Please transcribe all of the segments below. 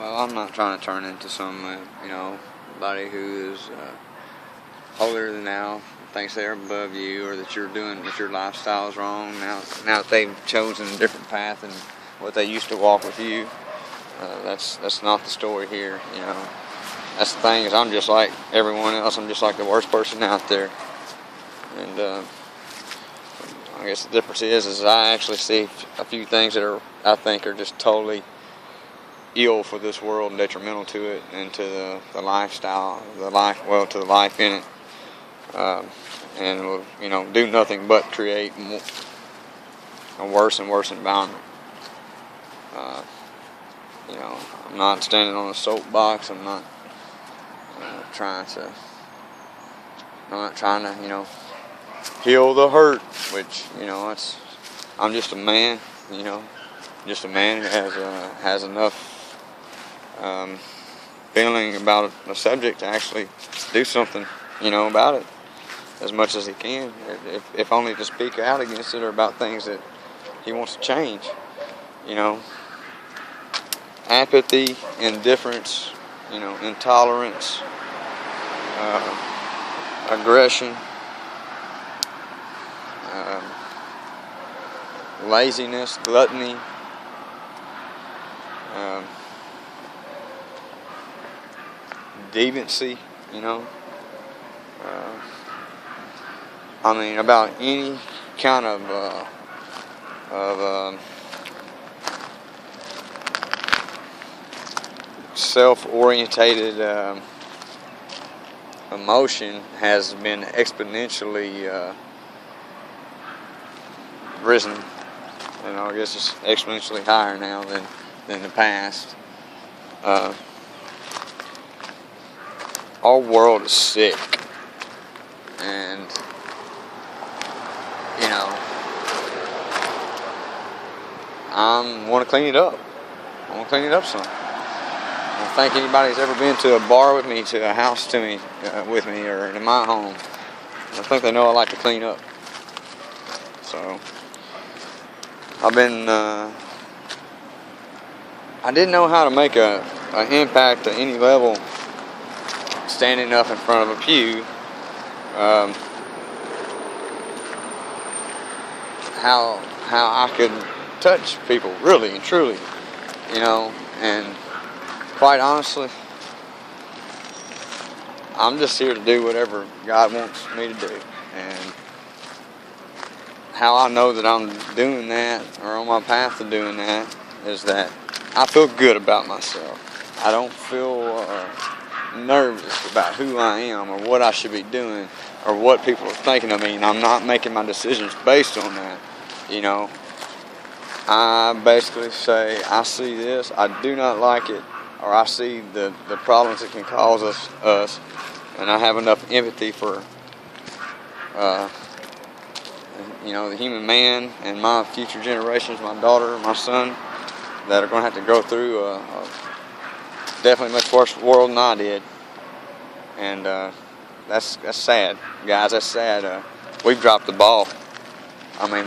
Well, I'm not trying to turn into some, body who is holier than thou, thinks they're above you, or that your lifestyle is wrong. Now that they've chosen a different path than what they used to walk with you, that's not the story here. That's the thing, is I'm just like everyone else. I'm just like the worst person out there. And I guess the difference is I actually see a few things that I think are just totally ill for this world and detrimental to it and to the lifestyle, to the life in it, and will do nothing but create a worse and worse environment. I'm not standing on a soapbox. I'm not trying to heal the hurt, which I'm just a man, just a man who has enough feeling about a subject to actually do something, about it as much as he can, if only to speak out against it or about things that he wants to change. Apathy, indifference, intolerance, aggression, laziness, gluttony, deviancy, about any kind of self-orientated emotion has been exponentially risen. I guess it's exponentially higher now than the past. Our world is sick, and I want to clean it up. I want to clean it up some. I don't think anybody's ever been to a bar with me, to a house with me, or in my home. I think they know I like to clean up. So I've been. I didn't know how to make an impact at any level standing up in front of a pew. How I could touch people really and truly, and quite honestly, I'm just here to do whatever God wants me to do. And how I know that I'm doing that, or on my path to doing that, is that I feel good about myself. I don't feel nervous about who I am or what I should be doing or what people are thinking of me, and I'm not making my decisions based on that. I basically say, I see this, I do not like it, or I see the problems it can cause us, and I have enough empathy for the human man and my future generations, my daughter, my son, that are going to have to go through a definitely much worse world than I did. And that's sad, guys. That's sad. We've dropped the ball.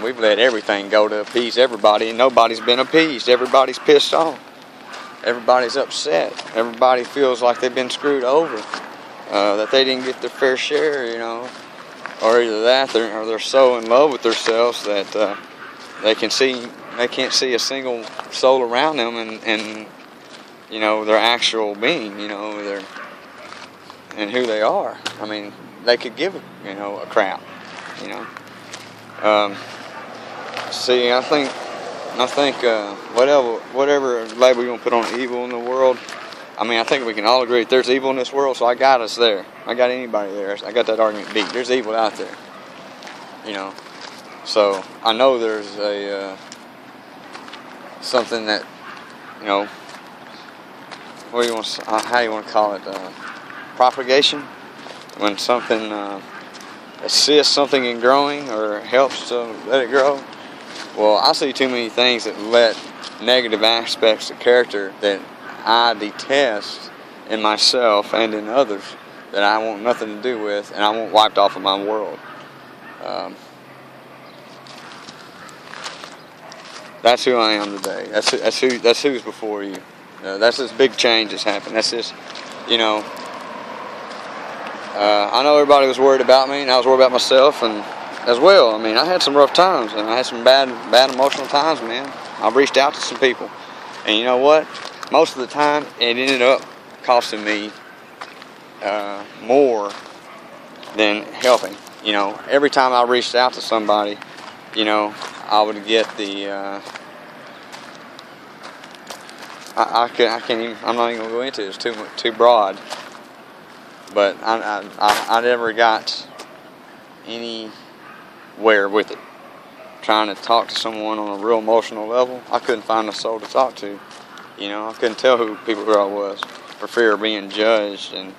We've let everything go to appease everybody, and nobody's been appeased. Everybody's pissed off. Everybody's upset. Everybody feels like they've been screwed over, that they didn't get their fair share, or either that, or they're so in love with themselves that they can't see a single soul around them, and their actual being, and who they are. They could give a crap, See, I think whatever label you want to put on evil in the world, I think we can all agree that there's evil in this world, so I got us there. I got anybody there. I got that argument beat. There's evil out there, So I know there's a something that, how do you want to call it? Propagation. When something assists something in growing or helps to let it grow. Well, I see too many things that let negative aspects of character that I detest in myself and in others that I want nothing to do with, and I want wiped off of my world. That's who I am today. That's who's before you. That's this big change that's happened. That's just, you know, I know everybody was worried about me, and I was worried about myself, and as well. I mean, I had some rough times, and I had some bad emotional times, man. I reached out to some people, and you know what? Most of the time, it ended up costing me more than helping. You know, every time I reached out to somebody, you know, I would get the I can't even, I'm not even gonna go into it. It's too broad. But I never got anywhere with it. Trying to talk to someone on a real emotional level, I couldn't find a soul to talk to. You know, I couldn't tell who I was for fear of being judged and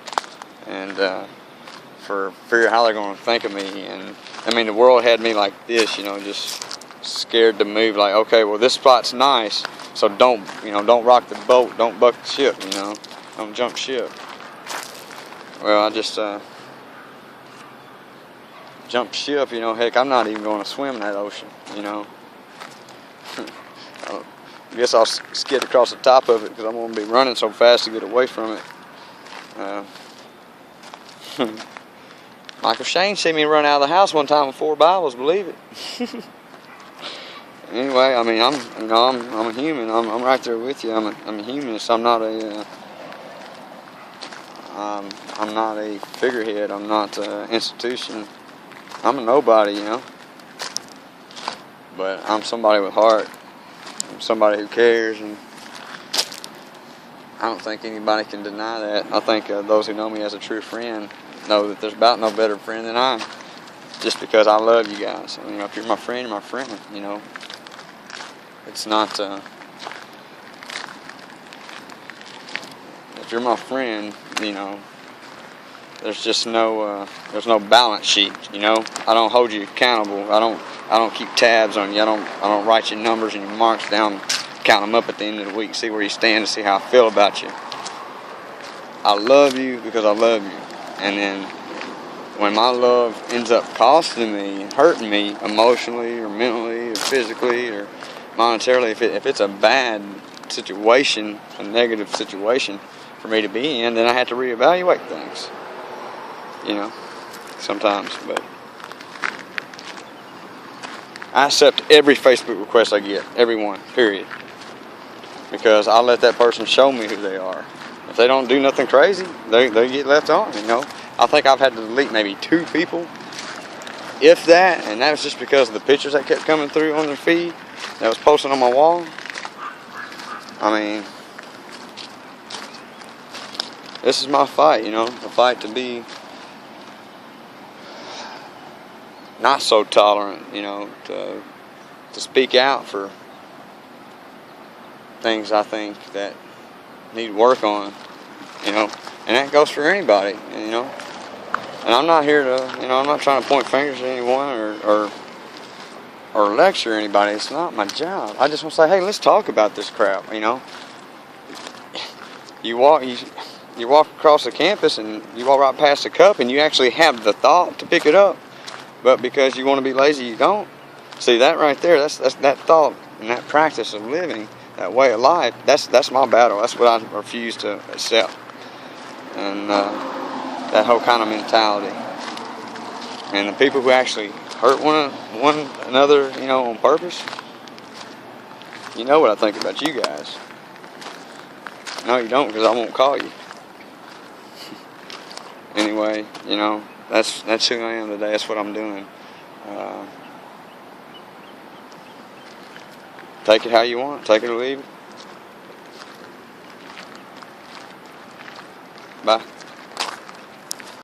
for fear of how they're going to think of me. And I mean, the world had me like this, you know, just scared to move. Like, okay, well, this spot's nice, so don't rock the boat, don't buck the ship, you know, don't jump ship. Well, I just jumped ship, you know. Heck, I'm not even going to swim in that ocean, you know. I guess I'll skid across the top of it because I'm going to be running so fast to get away from it. Michael Shane seen me run out of the house one time with 4 Bibles, believe it. Anyway, I mean, I'm a human. I'm right there with you. I'm a humanist. I'm not a I'm not a figurehead. I'm not an institution. I'm a nobody, you know. But I'm somebody with heart. I'm somebody who cares, and I don't think anybody can deny that. I think those who know me as a true friend know that there's about no better friend than I am. Just because I love you guys. You know, if you're my friend, you're my friend. You know, it's not. If you're my friend, you know, there's just no balance sheet. You know, I don't hold you accountable. I don't keep tabs on you. I don't write your numbers and your marks down, count them up at the end of the week, see where you stand, to see how I feel about you. I love you because I love you, and then when my love ends up costing me, hurting me emotionally or mentally or physically or monetarily, if it's a bad situation, a negative situation for me to be in, then I have to reevaluate things. You know, sometimes, but I accept every Facebook request I get, every one, period. Because I let that person show me who they are. If they don't do nothing crazy, they get left on, you know. I think I've had to delete maybe 2 people, if that, and that was just because of the pictures that kept coming through on their feed that was posted on my wall. I mean, this is my fight, you know, the fight to be not so tolerant, you know, to speak out for things I think that need work on, you know, and that goes for anybody, you know. And I'm not here to, you know, I'm not trying to point fingers at anyone or lecture anybody. It's not my job. I just want to say, hey, let's talk about this crap, you know. You walk across the campus and you walk right past the cup and you actually have the thought to pick it up, but because you want to be lazy, you don't. See, that right there, that's that thought and that practice of living, that way of life, that's my battle. That's what I refuse to accept. And that whole kind of mentality. And the people who actually hurt one another, you know, on purpose, you know what I think about you guys. No, you don't, because I won't call you. Anyway, you know, that's who I am today. That's what I'm doing. Take it how you want. Take it or leave it. Bye.